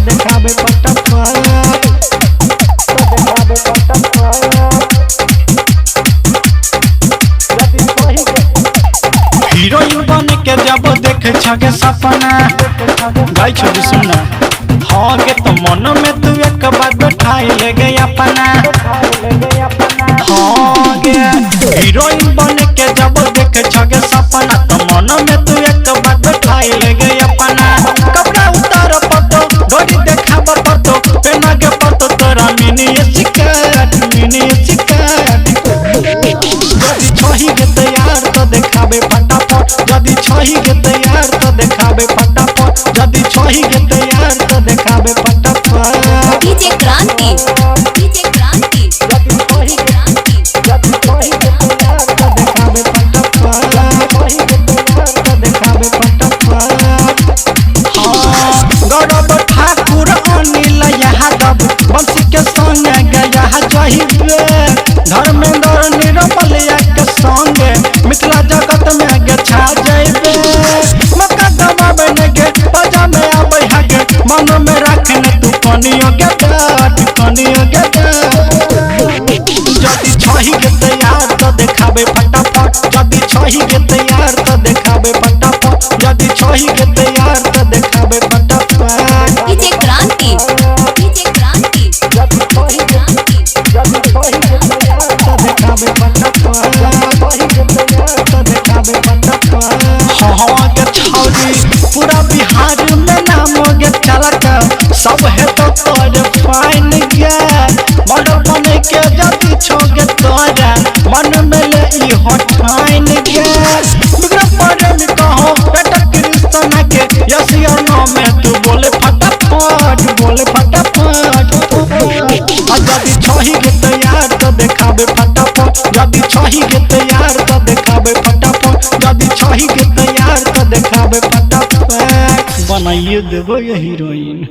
देखाबे फटाफट हीरोइन बन के जब देखे छगे सपना गाय छोड़ी सुना हाँ गे तो मन में तू एक बार बैठाई ले गई अपना हाँ गे हीरोइन बन के जब देखे छगे सपना तो मन में तू एक बार बैठाई ले गई अपना कपड़ा उतार पतो गोरी देखा पतो पेना के पतो तोरा मिनी शिकायत यदि छही के तैयार तो देखाबे फटाफट यदि छही के तैयार तो देखाबे फटाफट यदि छही के तैयार तो देखाबे फटाफट डीजे क्रांति यदि छही के तैयार तो देखाबे फटाफट छही के तैयार तो देखाबे फटाफट हाँ गौरव ठाकुर अनिल यादव बंसी के संग गया जहिबे धर्मेंद्र निरमलिया के संगे मिथिला जगत में गे छा जइबे मक्का दबाबे ने गे बजा में आबै हगे मन में रखने तू कनियो के डाट जदि छही के तैयार तो देखाबे फटाफट यदि छही के तैयार तो देखाबे फटाफट यदि छही के तैयार तो देखाबे फटाफट डीजे क्रांति यदि छही के तैयार तो देखाबे फटाफट छही के तैयार तो देखाबे फटाफट हाँ के छौरी पूरा बिहार में नाम गे चलक सब है तो तोर फाइन गे मॉडल बने के जदि छोगे तोरा मन में ले ई हटाइन गे बिगड़ पड़े में कहो बेटा कृष्ण के यसिया नाम में तू बोले फटाफट यदि छही के तैयार तो देखाबे फटाफट यदि छही के तैयार तो देखाबे फटाफट यदि छही के तैयार तो देखाबे फटाफट बनाइए देबो ये हीरोइन।